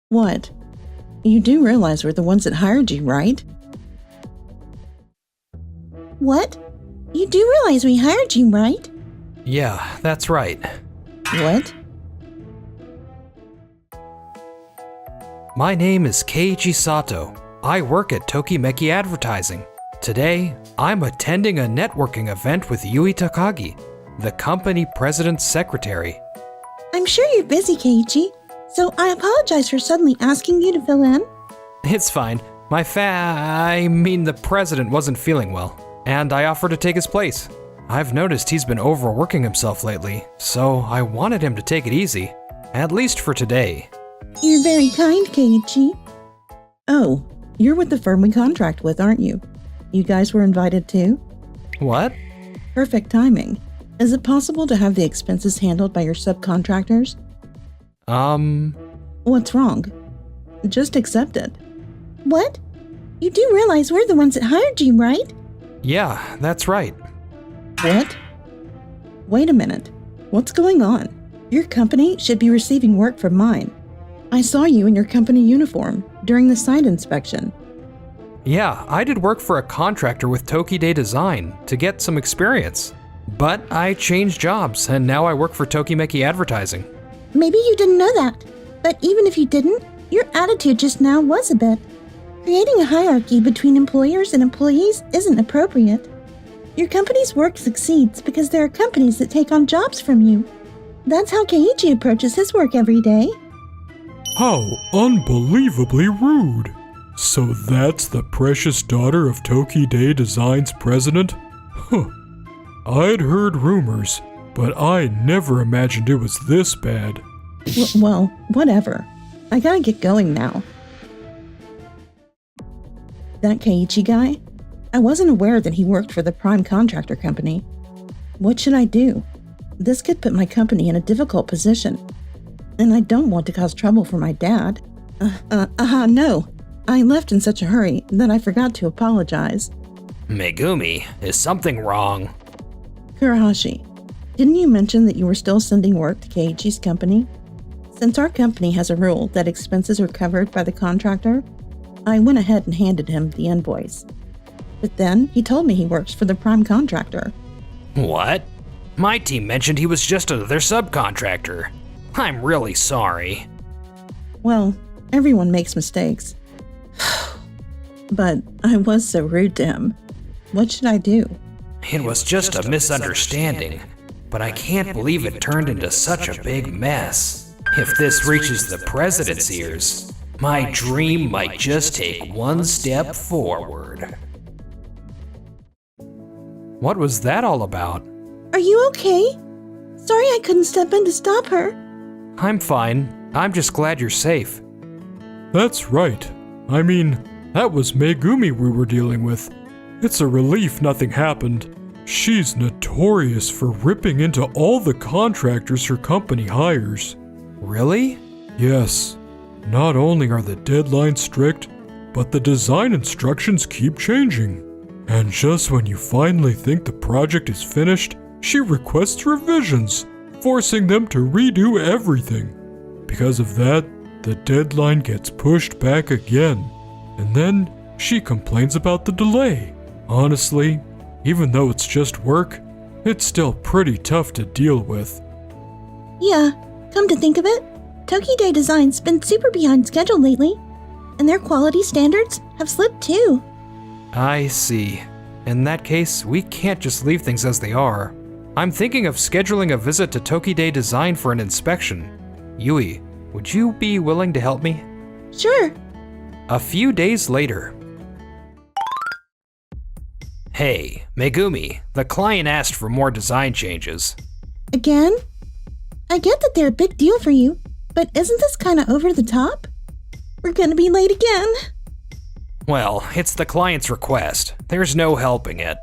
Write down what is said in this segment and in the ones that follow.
What? You do realize we're the ones that hired you, right? What? You do realize we hired you, right? Yeah, that's right. What? My name is Keiichi Sato. I work at Tokimeki Advertising. Today, I'm attending a networking event with Yui Takagi, the company president's secretary. I'm sure you're busy, Keiichi, so I apologize for suddenly asking you to fill in. It's fine. The president wasn't feeling well, and I offered to take his place. I've noticed he's been overworking himself lately, so I wanted him to take it easy, at least for today. You're very kind, Keiichi. Oh, you're with the firm we contract with, aren't you? You guys were invited too? What? Perfect timing. Is it possible to have the expenses handled by your subcontractors? What's wrong? Just accept it. What? You do realize we're the ones that hired you, right? Yeah, that's right. What? Wait a minute. What's going on? Your company should be receiving work from mine. I saw you in your company uniform during the site inspection. Yeah, I did work for a contractor with Tokide Design to get some experience. But I changed jobs, and now I work for Tokimeki Advertising. Maybe you didn't know that, but even if you didn't, your attitude just now was a bit. Creating a hierarchy between employers and employees isn't appropriate. Your company's work succeeds because there are companies that take on jobs from you. That's how Keiichi approaches his work every day. How unbelievably rude! So that's the precious daughter of Tokide Design's president? Huh. I'd heard rumors, but I never imagined it was this bad. Well, whatever. I gotta get going now. That Keiichi guy? I wasn't aware that he worked for the prime contractor company. What should I do? This could put my company in a difficult position. And I don't want to cause trouble for my dad. No. I left in such a hurry that I forgot to apologize. Megumi, is something wrong? Kurahashi, didn't you mention that you were still sending work to Keiichi's company? Since our company has a rule that expenses are covered by the contractor, I went ahead and handed him the invoice. But then he told me he works for the prime contractor. What? My team mentioned he was just another subcontractor. I'm really sorry. Well, everyone makes mistakes. But I was so rude to him. What should I do? It was just a misunderstanding, but I can't believe it turned into such a big mess. If this reaches the president's ears, my dream might just take one step forward. What was that all about? Are you okay? Sorry I couldn't step in to stop her. I'm fine. I'm just glad you're safe. That's right. That was Megumi we were dealing with. It's a relief nothing happened. She's notorious for ripping into all the contractors her company hires. Really? Yes. Not only are the deadlines strict, but the design instructions keep changing. And just when you finally think the project is finished, she requests revisions, forcing them to redo everything. Because of that, the deadline gets pushed back again. And then she complains about the delay. Honestly, even though it's just work, it's still pretty tough to deal with. Yeah, come to think of it, Tokide Design's been super behind schedule lately, and their quality standards have slipped too. I see. In that case, we can't just leave things as they are. I'm thinking of scheduling a visit to Tokide Design for an inspection. Yui, would you be willing to help me? Sure. A few days later. Hey, Megumi, the client asked for more design changes. Again? I get that they're a big deal for you, but isn't this kind of over the top? We're gonna be late again. Well, it's the client's request. There's no helping it.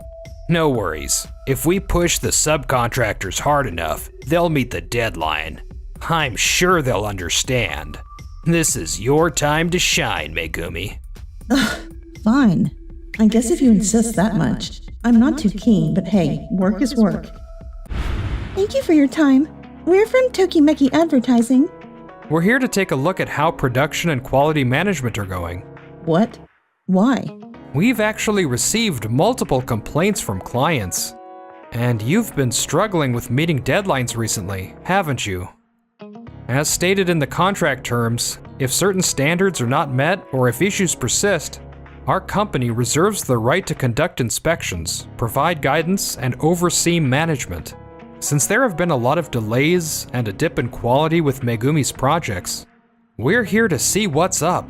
No worries. If we push the subcontractors hard enough, they'll meet the deadline. I'm sure they'll understand. This is your time to shine, Megumi. Fine. I guess if you insist that much. I'm not too keen, but hey, work is work. Thank you for your time. We're from Tokimeki Advertising. We're here to take a look at how production and quality management are going. What? Why? We've actually received multiple complaints from clients. And you've been struggling with meeting deadlines recently, haven't you? As stated in the contract terms, if certain standards are not met or if issues persist, our company reserves the right to conduct inspections, provide guidance, and oversee management. Since there have been a lot of delays and a dip in quality with Megumi's projects, we're here to see what's up.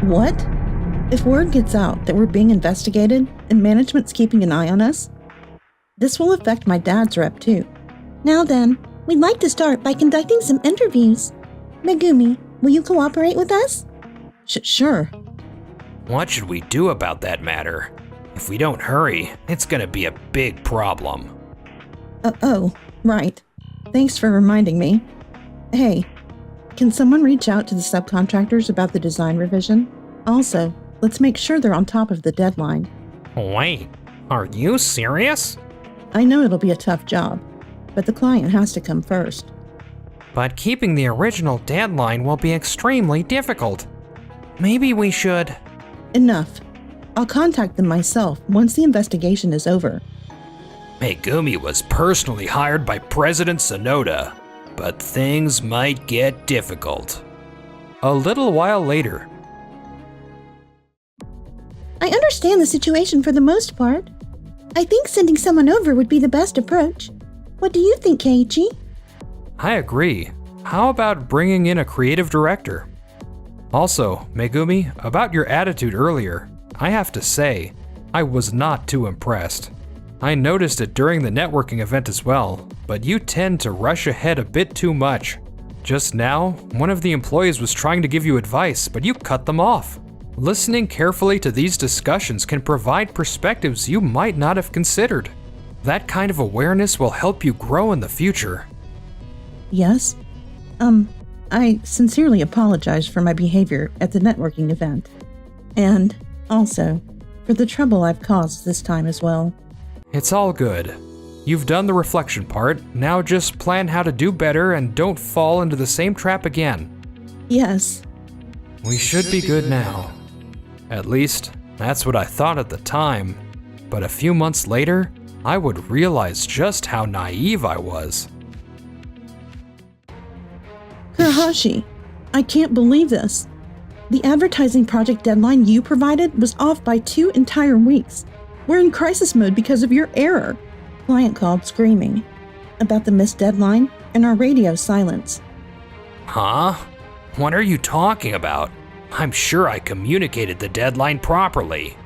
What? If word gets out that we're being investigated and management's keeping an eye on us, this will affect my dad's rep too. Now then, we'd like to start by conducting some interviews. Megumi, will you cooperate with us? Sure. What should we do about that matter? If we don't hurry, it's gonna be a big problem. Oh, right. Thanks for reminding me. Hey, can someone reach out to the subcontractors about the design revision? Also, let's make sure they're on top of the deadline. Wait, are you serious? I know it'll be a tough job, but the client has to come first. But keeping the original deadline will be extremely difficult. Maybe we should... Enough. I'll contact them myself once the investigation is over. Megumi was personally hired by President Sonoda, but things might get difficult. A little while later. I understand the situation for the most part. I think sending someone over would be the best approach. What do you think, Keiichi? I agree. How about bringing in a creative director? Also, Megumi, about your attitude earlier, I have to say, I was not too impressed. I noticed it during the networking event as well, but you tend to rush ahead a bit too much. Just now, one of the employees was trying to give you advice, but you cut them off. Listening carefully to these discussions can provide perspectives you might not have considered. That kind of awareness will help you grow in the future. Yes? I sincerely apologize for my behavior at the networking event. And also, for the trouble I've caused this time as well. It's all good. You've done the reflection part, now just plan how to do better and don't fall into the same trap again. Yes. We should be good now. At least, that's what I thought at the time. But a few months later, I would realize just how naive I was. Kurahashi, I can't believe this. The advertising project deadline you provided was off by 2 entire weeks. We're in crisis mode because of your error. Client called screaming about the missed deadline and our radio silence. Huh? What are you talking about? I'm sure I communicated the deadline properly.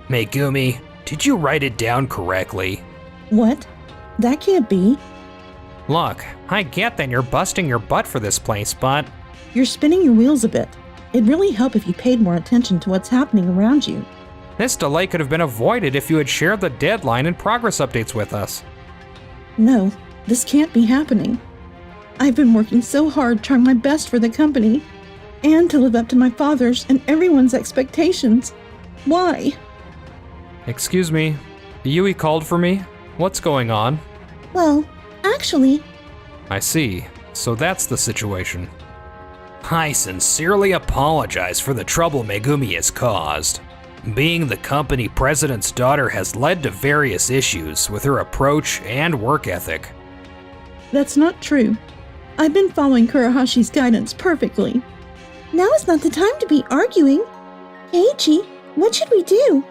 Megumi, did you write it down correctly? What? That can't be. Look, I get that you're busting your butt for this place, but... You're spinning your wheels a bit. It'd really help if you paid more attention to what's happening around you. This delay could have been avoided if you had shared the deadline and progress updates with us. No, this can't be happening. I've been working so hard trying my best for the company, and to live up to my father's and everyone's expectations. Why? Excuse me, Yui called for me? What's going on? Well, actually... I see. So that's the situation. I sincerely apologize for the trouble Megumi has caused. Being the company president's daughter has led to various issues with her approach and work ethic. That's not true. I've been following Kurahashi's guidance perfectly. Now is not the time to be arguing. Keiichi, what should we do?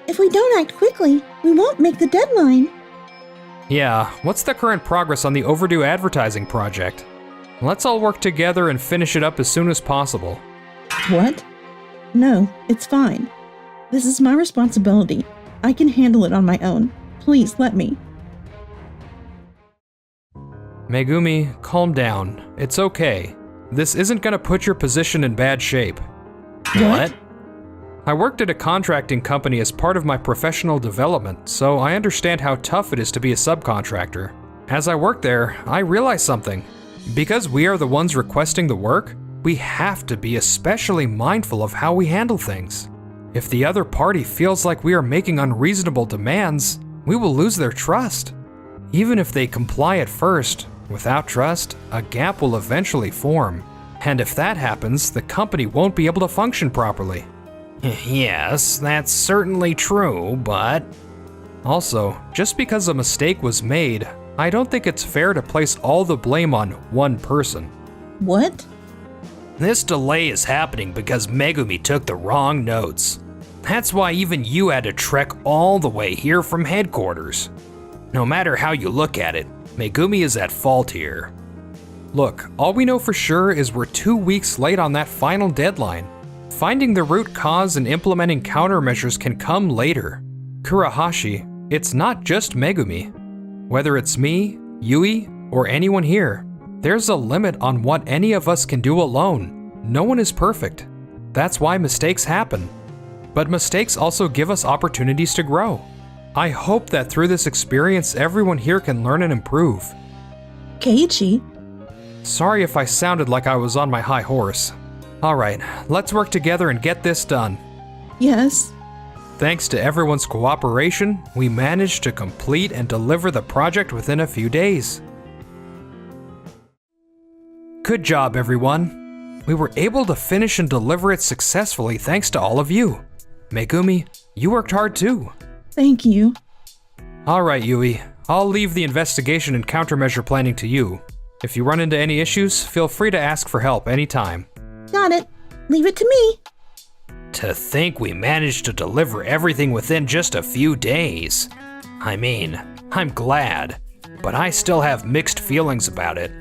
If we don't act quickly, we won't make the deadline. Yeah, what's the current progress on the overdue advertising project? Let's all work together and finish it up as soon as possible. What? No, it's fine. This is my responsibility. I can handle it on my own. Please let me. Megumi, calm down. It's okay. This isn't gonna put your position in bad shape. What? I worked at a contracting company as part of my professional development, so I understand how tough it is to be a subcontractor. As I worked there, I realized something. Because we are the ones requesting the work, we have to be especially mindful of how we handle things. If the other party feels like we are making unreasonable demands, we will lose their trust. Even if they comply at first, without trust, a gap will eventually form. And if that happens, the company won't be able to function properly. Yes, that's certainly true, but... Also, just because a mistake was made, I don't think it's fair to place all the blame on one person. What? This delay is happening because Megumi took the wrong notes. That's why even you had to trek all the way here from headquarters. No matter how you look at it, Megumi is at fault here. Look, all we know for sure is we're 2 weeks late on that final deadline. Finding the root cause and implementing countermeasures can come later. Kurahashi, it's not just Megumi. Whether it's me, Yui, or anyone here, there's a limit on what any of us can do alone. No one is perfect. That's why mistakes happen. But mistakes also give us opportunities to grow. I hope that through this experience, everyone here can learn and improve. Keiichi? Sorry if I sounded like I was on my high horse. Alright, let's work together and get this done. Yes. Thanks to everyone's cooperation, we managed to complete and deliver the project within a few days. Good job, everyone. We were able to finish and deliver it successfully thanks to all of you. Megumi, you worked hard too. Thank you. Alright, Yui. I'll leave the investigation and countermeasure planning to you. If you run into any issues, feel free to ask for help anytime. Got it. Leave it to me. To think we managed to deliver everything within just a few days. I mean, I'm glad, but I still have mixed feelings about it.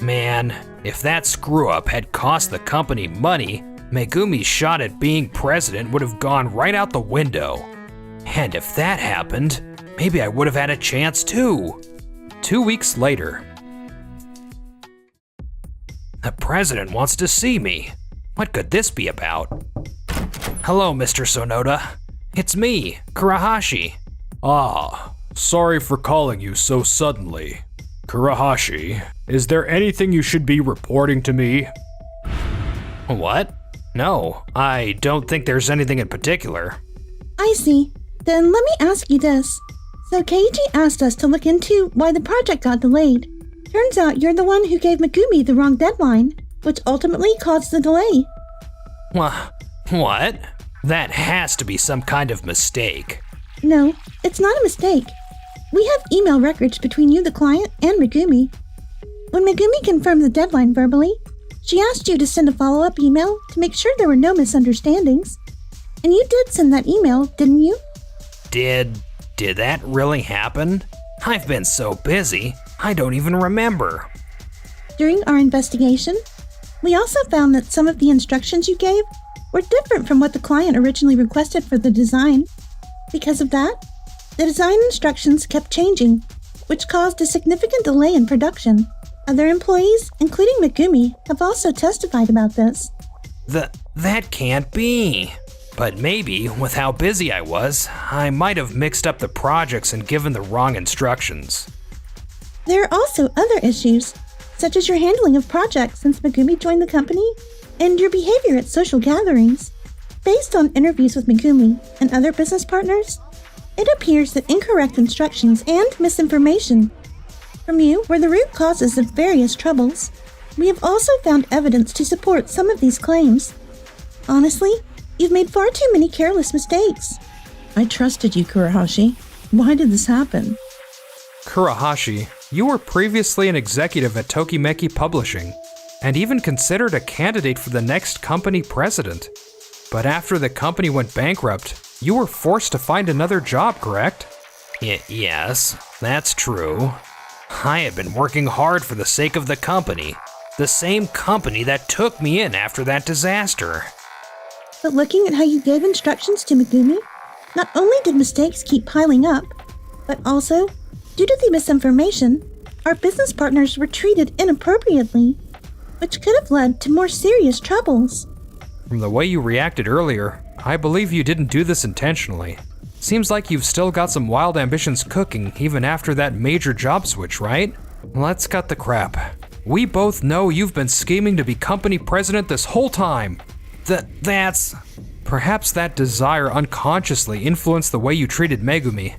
Man, if that screw-up had cost the company money, Megumi's shot at being president would have gone right out the window. And if that happened, maybe I would have had a chance too. 2 weeks later. The president wants to see me. What could this be about? Hello, Mr. Sonoda. It's me, Kurahashi. Ah, sorry for calling you so suddenly. Kurahashi, is there anything you should be reporting to me? What? No, I don't think there's anything in particular. I see. Then let me ask you this. So Keiichi asked us to look into why the project got delayed. Turns out you're the one who gave Megumi the wrong deadline, which ultimately caused the delay. What? That has to be some kind of mistake. No, it's not a mistake. We have email records between you, the client, and Megumi. When Megumi confirmed the deadline verbally, she asked you to send a follow-up email to make sure there were no misunderstandings. And you did send that email, didn't you? Did that really happen? I've been so busy, I don't even remember. During our investigation, we also found that some of the instructions you gave were different from what the client originally requested for the design. Because of that, the design instructions kept changing, which caused a significant delay in production. Other employees, including Megumi, have also testified about this. That can't be. But maybe, with how busy I was, I might have mixed up the projects and given the wrong instructions. There are also other issues, such as your handling of projects since Megumi joined the company, and your behavior at social gatherings. Based on interviews with Megumi and other business partners, it appears that incorrect instructions and misinformation from you were the root causes of various troubles. We have also found evidence to support some of these claims. Honestly, you've made far too many careless mistakes. I trusted you, Kurahashi. Why did this happen? Kurahashi, you were previously an executive at Tokimeki Publishing, and even considered a candidate for the next company president. But after the company went bankrupt, you were forced to find another job, correct? Yes, that's true. I had been working hard for the sake of the company, the same company that took me in after that disaster. But looking at how you gave instructions to Megumi, not only did mistakes keep piling up, but also, due to the misinformation, our business partners were treated inappropriately, which could have led to more serious troubles. From the way you reacted earlier, I believe you didn't do this intentionally. Seems like you've still got some wild ambitions cooking even after that major job switch, right? Let's cut the crap. We both know you've been scheming to be company president this whole time. That's... Perhaps that desire unconsciously influenced the way you treated Megumi.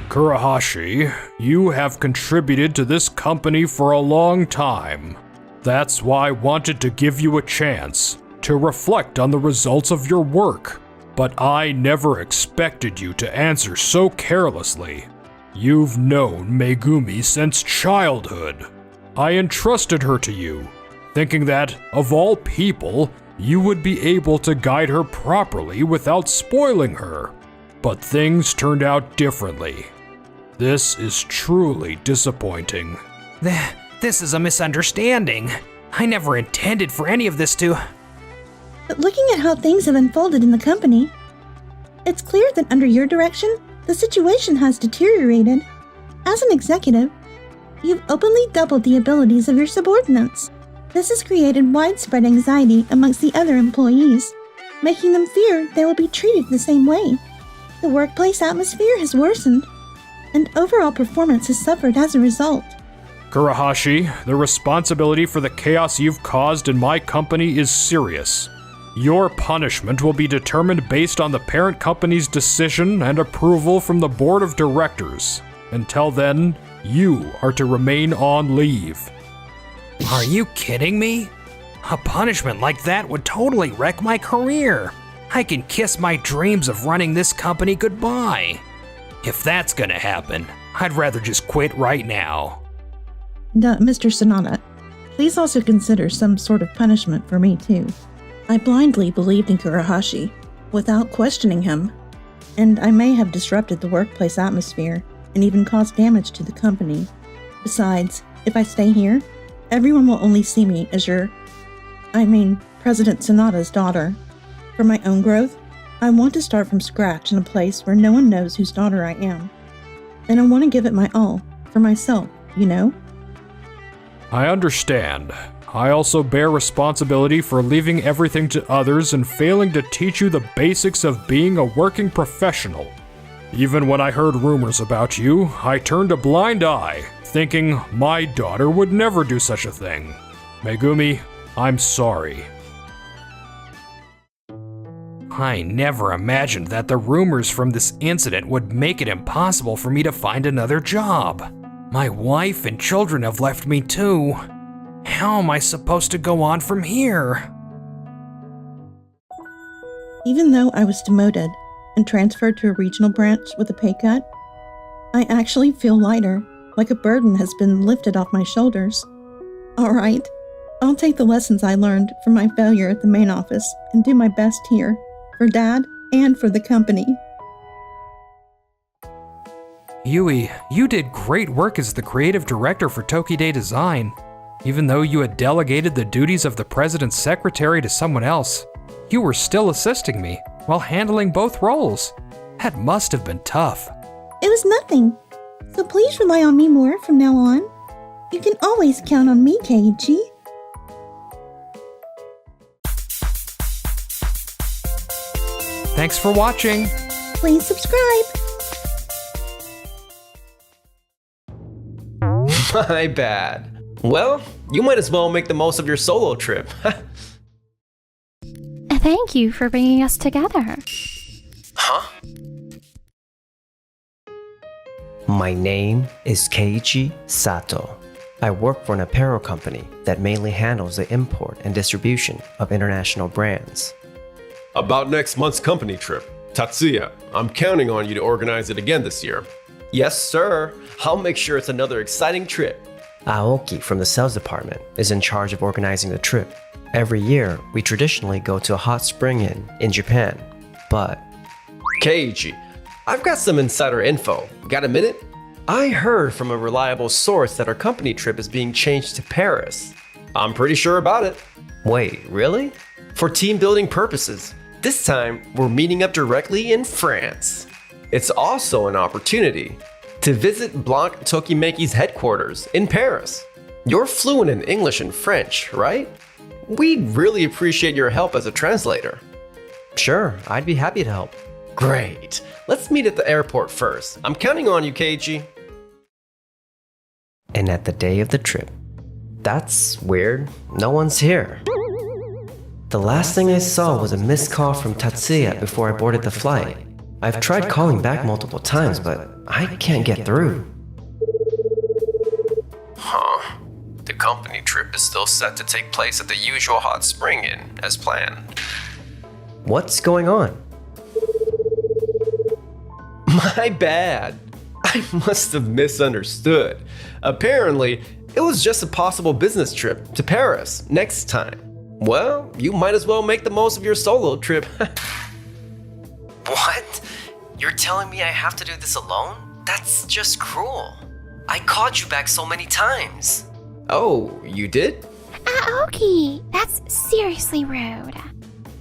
Kurahashi, you have contributed to this company for a long time. That's why I wanted to give you a chance to reflect on the results of your work. But I never expected you to answer so carelessly. You've known Megumi since childhood. I entrusted her to you, thinking that, of all people, you would be able to guide her properly without spoiling her. But things turned out differently. This is truly disappointing. This is a misunderstanding. I never intended for any of this to... But looking at how things have unfolded in the company, it's clear that under your direction, the situation has deteriorated. As an executive, you've openly doubled the abilities of your subordinates. This has created widespread anxiety amongst the other employees, making them fear they will be treated the same way. The workplace atmosphere has worsened, and overall performance has suffered as a result. Kurohashi, the responsibility for the chaos you've caused in my company is serious. Your punishment will be determined based on the parent company's decision and approval from the board of directors. Until then, you are to remain on leave. Are you kidding me? A punishment like that would totally wreck my career. I can kiss my dreams of running this company goodbye. If that's gonna happen, I'd rather just quit right now. Mr. Sonata, please also consider some sort of punishment for me too. I blindly believed in Kurohashi, without questioning him, and I may have disrupted the workplace atmosphere and even caused damage to the company. Besides, if I stay here, everyone will only see me as President Sonata's daughter. For my own growth, I want to start from scratch in a place where no one knows whose daughter I am. And I want to give it my all, for myself, you know? I understand. I also bear responsibility for leaving everything to others and failing to teach you the basics of being a working professional. Even when I heard rumors about you, I turned a blind eye, thinking my daughter would never do such a thing. Megumi, I'm sorry. I never imagined that the rumors from this incident would make it impossible for me to find another job. My wife and children have left me too. How am I supposed to go on from here? Even though I was demoted and transferred to a regional branch with a pay cut, I actually feel lighter, like a burden has been lifted off my shoulders. All right, I'll take the lessons I learned from my failure at the main office and do my best here, for Dad and for the company. Yui, you did great work as the creative director for Tokide Design. Even though you had delegated the duties of the president's secretary to someone else, you were still assisting me while handling both roles. That must have been tough. It was nothing, so please rely on me more from now on. You can always count on me, Keiichi. Thanks for watching. Please subscribe. My bad. Well, you might as well make the most of your solo trip. Thank you for bringing us together. Huh? My name is Keiichi Sato. I work for an apparel company that mainly handles the import and distribution of international brands. About next month's company trip, Tatsuya, I'm counting on you to organize it again this year. Yes, sir. I'll make sure it's another exciting trip. Aoki from the sales department is in charge of organizing the trip. Every year, we traditionally go to a hot spring inn in Japan, but... Keiichi, I've got some insider info. Got a minute? I heard from a reliable source that our company trip is being changed to Paris. I'm pretty sure about it. Wait, really? For team building purposes. This time, we're meeting up directly in France. It's also an opportunity to visit Blanc Tokimeki's headquarters in Paris. You're fluent in English and French, right? We'd really appreciate your help as a translator. Sure, I'd be happy to help. Great. Let's meet at the airport first. I'm counting on you, Keiichi. And at the day of the trip. That's weird. No one's here. The last thing I saw was a missed call from Tatsuya before I boarded the flight. I've tried calling back multiple times, but I can't get through. Huh. The company trip is still still set to take place at the usual hot spring inn, as planned. What's going on? My bad. I must have misunderstood. Apparently, it was just a possible business trip to Paris next time. Well, you might as well make the most of your solo trip. What? You're telling me I have to do this alone? That's just cruel. I called you back so many times. Oh, you did? Aoki, that's seriously rude.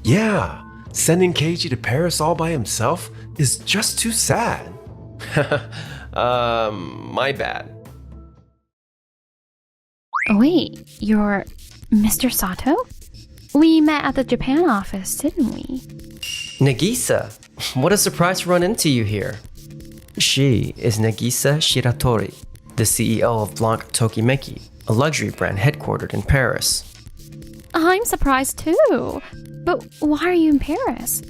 Yeah, sending Keiji to Paris all by himself is just too sad. My bad. Wait, you're Mr. Sato? We met at the Japan office, didn't we? Nagisa, what a surprise to run into you here. She is Nagisa Shiratori, the CEO of Blanc Tokimeki, a luxury brand headquartered in Paris. I'm surprised too. But why are you in Paris?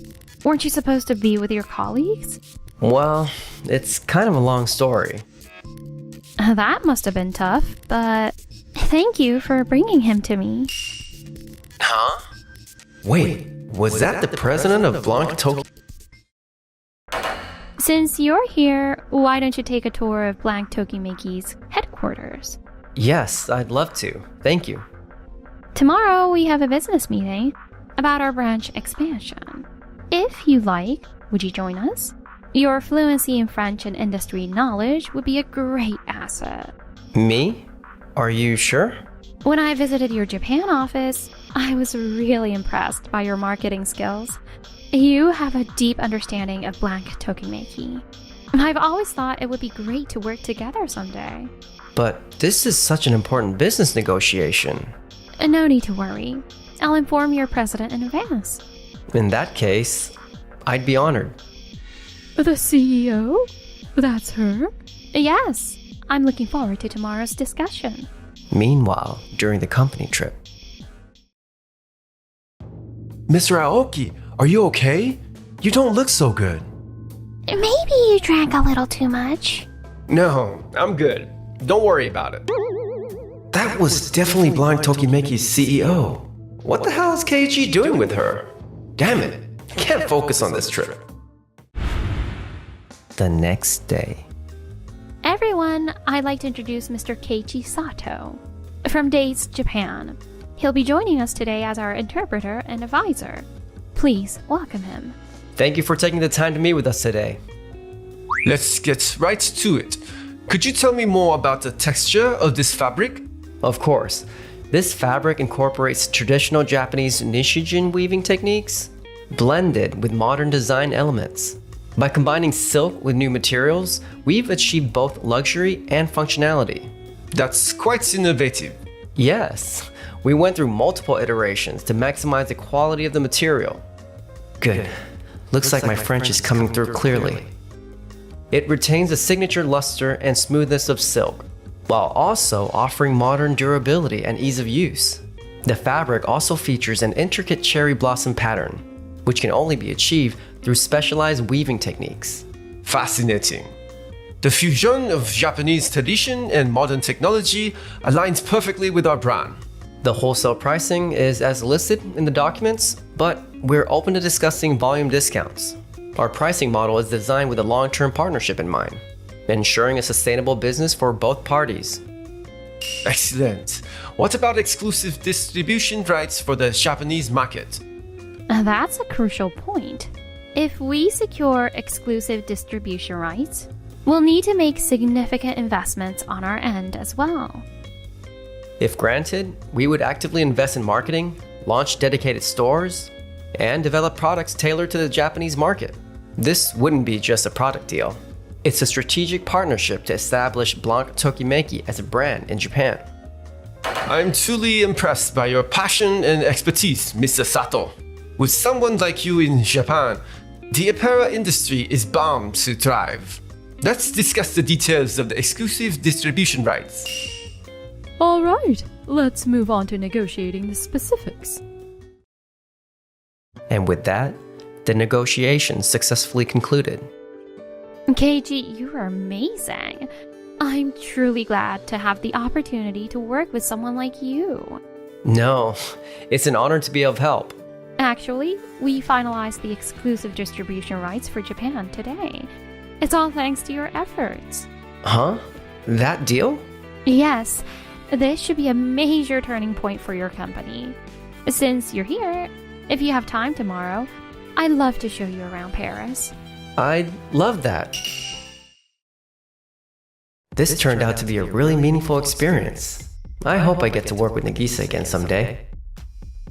Weren't you supposed to be with your colleagues? Well, it's kind of a long story. That must have been tough, but thank you for bringing him to me. Huh? Wait, was that the president of Blanc Tokyo? Since you're here, why don't you take a tour of Blanc Tokimeki's headquarters? Yes, I'd love to. Thank you. Tomorrow we have a business meeting about our branch expansion. If you like, would you join us? Your fluency in French and industry knowledge would be a great asset. Me? Are you sure? When I visited your Japan office, I was really impressed by your marketing skills. You have a deep understanding of Blanc Tokimeki. I've always thought it would be great to work together someday. But this is such an important business negotiation. No need to worry. I'll inform your president in advance. In that case, I'd be honored. The CEO? That's her? Yes. I'm looking forward to tomorrow's discussion. Meanwhile, during the company trip. Mr. Aoki, are you okay? You don't look so good. Maybe you drank a little too much. No, I'm good. Don't worry about it. That was definitely Blanc Tokimeki's CEO. What the hell is Keiji doing with her? Damn it, can't focus on this trip. The next day. Everyone, I'd like to introduce Mr. Keiichi Sato from Days Japan. He'll be joining us today as our interpreter and advisor. Please welcome him. Thank you for taking the time to meet with us today. Let's get right to it. Could you tell me more about the texture of this fabric? Of course. This fabric incorporates traditional Japanese nishijin weaving techniques, blended with modern design elements. By combining silk with new materials, we've achieved both luxury and functionality. That's quite innovative. Yes, we went through multiple iterations to maximize the quality of the material. Good. Looks like my French is coming through clearly. It retains the signature luster and smoothness of silk, while also offering modern durability and ease of use. The fabric also features an intricate cherry blossom pattern, which can only be achieved through specialized weaving techniques. Fascinating. The fusion of Japanese tradition and modern technology aligns perfectly with our brand. The wholesale pricing is as listed in the documents, but we're open to discussing volume discounts. Our pricing model is designed with a long-term partnership in mind, ensuring a sustainable business for both parties. Excellent. What about exclusive distribution rights for the Japanese market? That's a crucial point. If we secure exclusive distribution rights, we'll need to make significant investments on our end as well. If granted, we would actively invest in marketing, launch dedicated stores, and develop products tailored to the Japanese market. This wouldn't be just a product deal. It's a strategic partnership to establish Blanc Tokimeki as a brand in Japan. I'm truly impressed by your passion and expertise, Mr. Sato. With someone like you in Japan, the apparel industry is bound to thrive. Let's discuss the details of the exclusive distribution rights. All right, let's move on to negotiating the specifics. And with that, the negotiations successfully concluded. Keiji, you are amazing. I'm truly glad to have the opportunity to work with someone like you. No, it's an honor to be of help. Actually, we finalized the exclusive distribution rights for Japan today. It's all thanks to your efforts. Huh? That deal? Yes, this should be a major turning point for your company. Since you're here, if you have time tomorrow, I'd love to show you around Paris. I'd love that. This turned out to be a really meaningful experience. I hope I get to work with Nagisa again someday.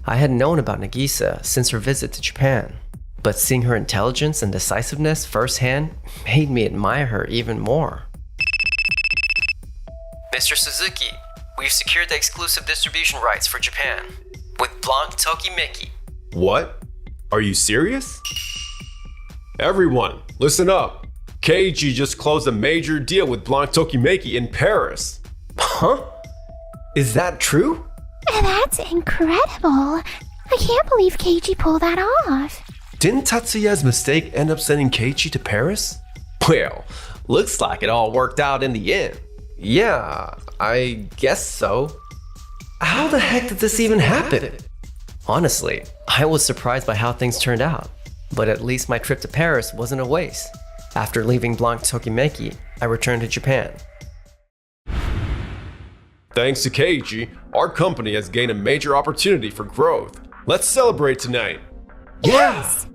I had known about Nagisa since her visit to Japan, but seeing her intelligence and decisiveness firsthand made me admire her even more. Mr. Suzuki, we've secured the exclusive distribution rights for Japan with Blanc Tokimeki. What? Are you serious? Everyone, listen up. Keiji just closed a major deal with Blanc Tokimeki in Paris. Huh? Is that true? That's incredible. I can't believe Keiji pulled that off. Didn't Tatsuya's mistake end up sending Keiji to Paris? Well, looks like it all worked out in the end. Yeah, I guess so. How the heck did this even happen? Honestly, I was surprised by how things turned out. But at least my trip to Paris wasn't a waste. After leaving Blanc Tokimeki, I returned to Japan. Thanks to Keiji, our company has gained a major opportunity for growth. Let's celebrate tonight. Yes!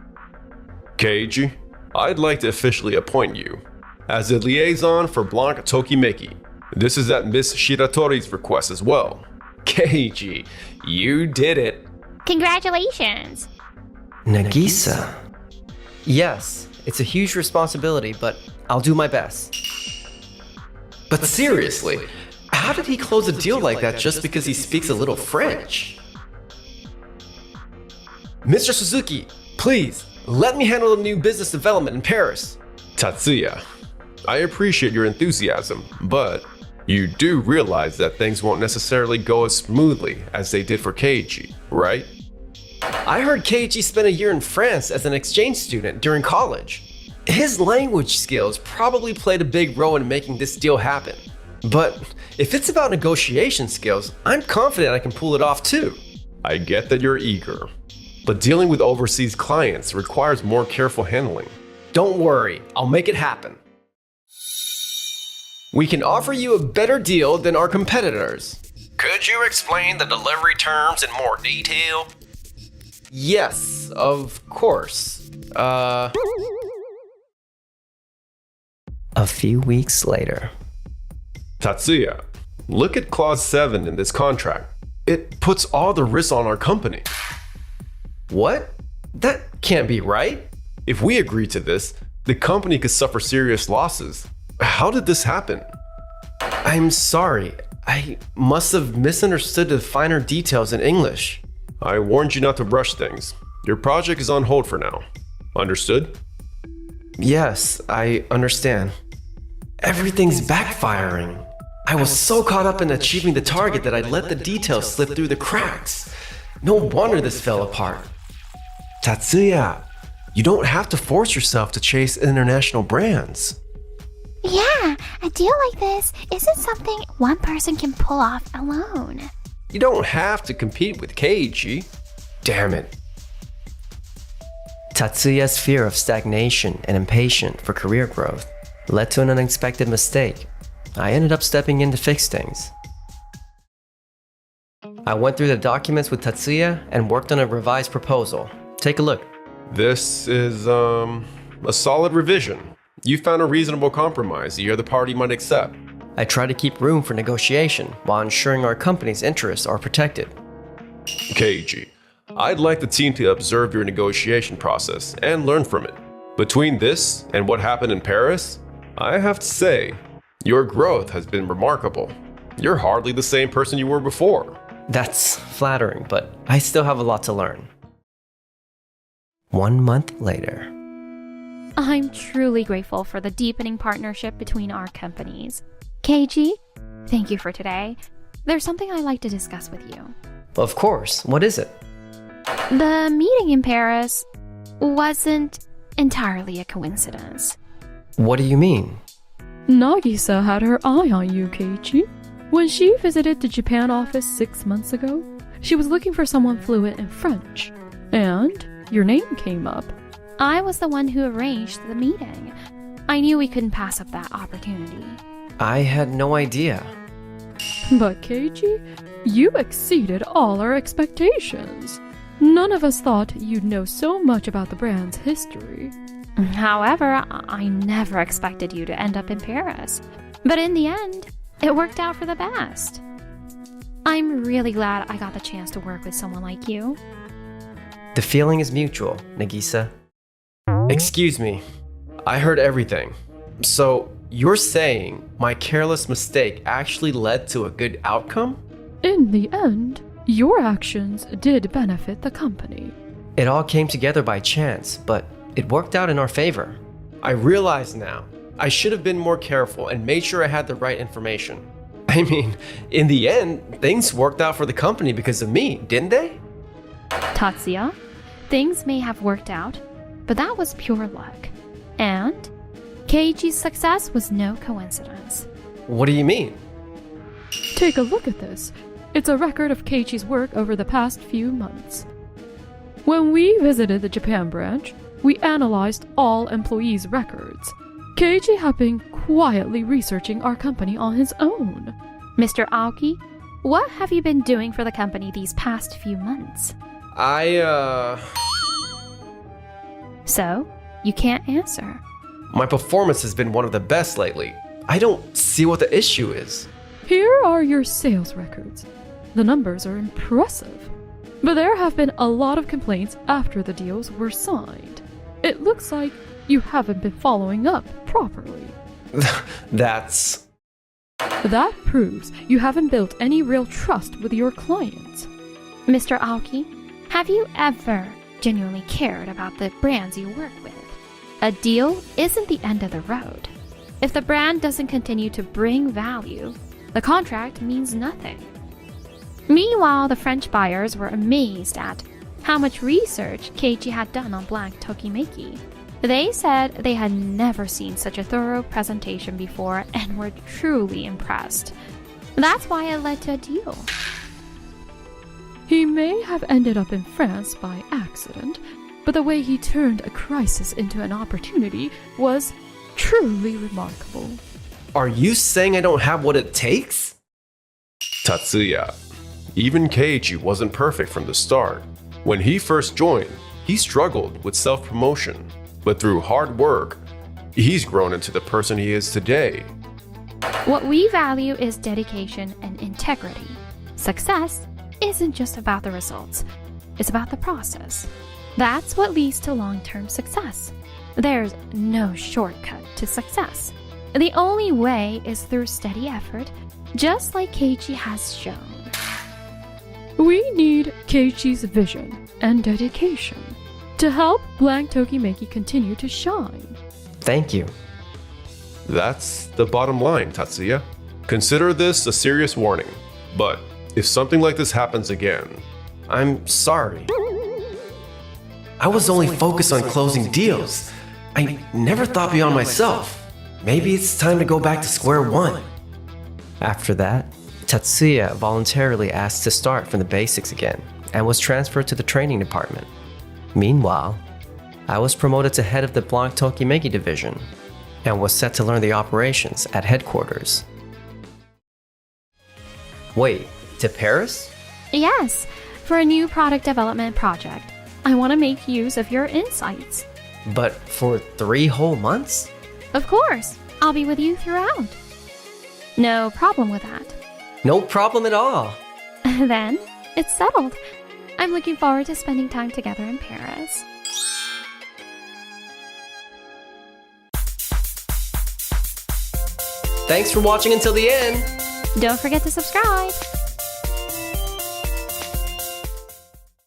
Keiji, I'd like to officially appoint you as the liaison for Blanc Tokimeki. This is at Miss Shiratori's request as well. Keiji, you did it. Congratulations! Nagisa. Yes, it's a huge responsibility, but I'll do my best. But seriously, how did he close a deal like that just because he speaks a little French? Mr. Suzuki, please, let me handle the new business development in Paris. Tatsuya, I appreciate your enthusiasm, but you do realize that things won't necessarily go as smoothly as they did for Keiji, right? I heard Keiji spent a year in France as an exchange student during college. His language skills probably played a big role in making this deal happen. But if it's about negotiation skills, I'm confident I can pull it off too. I get that you're eager, but dealing with overseas clients requires more careful handling. Don't worry, I'll make it happen. We can offer you a better deal than our competitors. Could you explain the delivery terms in more detail? Yes, of course. A few weeks later. Tatsuya, look at Clause 7 in this contract. It puts all the risks on our company. What? That can't be right. If we agree to this, the company could suffer serious losses. How did this happen? I'm sorry. I must have misunderstood the finer details in English. I warned you not to rush things. Your project is on hold for now. Understood? Yes, I understand. Everything's backfiring. I was so caught up in achieving the target that I let the details slip through the cracks. No wonder this fell apart. Tatsuya, you don't have to force yourself to chase international brands. Yeah, a deal like this isn't something one person can pull off alone. You don't have to compete with Keiji. Damn it. Tatsuya's fear of stagnation and impatience for career growth led to an unexpected mistake. I ended up stepping in to fix things. I went through the documents with Tatsuya and worked on a revised proposal. Take a look. This is, a solid revision. You found a reasonable compromise the other party might accept. I try to keep room for negotiation while ensuring our company's interests are protected. Keiji, I'd like the team to observe your negotiation process and learn from it. Between this and what happened in Paris, I have to say, your growth has been remarkable. You're hardly the same person you were before. That's flattering, but I still have a lot to learn. 1 month later. I'm truly grateful for the deepening partnership between our companies. Keiji, thank you for today. There's something I'd like to discuss with you. Of course, what is it? The meeting in Paris wasn't entirely a coincidence. What do you mean? Nagisa had her eye on you, Keiichi. When she visited the Japan office 6 months ago, she was looking for someone fluent in French. And your name came up. I was the one who arranged the meeting. I knew we couldn't pass up that opportunity. I had no idea. But Keiji, you exceeded all our expectations. None of us thought you'd know so much about the brand's history. However, I never expected you to end up in Paris. But in the end, it worked out for the best. I'm really glad I got the chance to work with someone like you. The feeling is mutual, Nagisa. Excuse me. I heard everything. So, you're saying my careless mistake actually led to a good outcome? In the end, your actions did benefit the company. It all came together by chance, but it worked out in our favor. I realize now. I should have been more careful and made sure I had the right information. I mean, in the end, things worked out for the company because of me, didn't they? Tatsuya, things may have worked out, but that was pure luck. And Keiichi's success was no coincidence. What do you mean? Take a look at this. It's a record of Keiichi's work over the past few months. When we visited the Japan branch, we analyzed all employees' records. Keiichi had been quietly researching our company on his own. Mr. Aoki, what have you been doing for the company these past few months? So, you can't answer. My performance has been one of the best lately. I don't see what the issue is. Here are your sales records. The numbers are impressive. But there have been a lot of complaints after the deals were signed. It looks like you haven't been following up properly. That proves you haven't built any real trust with your clients. Mr. Aoki, have you ever genuinely cared about the brands you work with? A deal isn't the end of the road. If the brand doesn't continue to bring value, the contract means nothing. Meanwhile, the French buyers were amazed at how much research Keiichi had done on Blank Tokimeki. They said they had never seen such a thorough presentation before and were truly impressed. That's why it led to a deal. He may have ended up in France by accident, but the way he turned a crisis into an opportunity was truly remarkable. Are you saying I don't have what it takes? Tatsuya. Even Keiichi wasn't perfect from the start. When he first joined, he struggled with self-promotion, but through hard work, he's grown into the person he is today. What we value is dedication and integrity. Success isn't just about the results, it's about the process. That's what leads to long-term success. There's no shortcut to success. The only way is through steady effort, just like Keiichi has shown. We need Keiichi's vision and dedication to help Blank Tokimeki continue to shine. Thank you. That's the bottom line, Tatsuya. Consider this a serious warning, but if something like this happens again, I'm sorry. I was only focused on closing deals. I never thought beyond myself. Maybe it's time to go back to square one. After that, Tatsuya voluntarily asked to start from the basics again and was transferred to the training department. Meanwhile, I was promoted to head of the Blank Tokimeki division and was set to learn the operations at headquarters. Wait, to Paris? Yes, for a new product development project. I want to make use of your insights. But for 3 whole months? Of course, I'll be with you throughout. No problem with that. No problem at all. Then, it's settled. I'm looking forward to spending time together in Paris. Thanks for watching until the end. Don't forget to subscribe.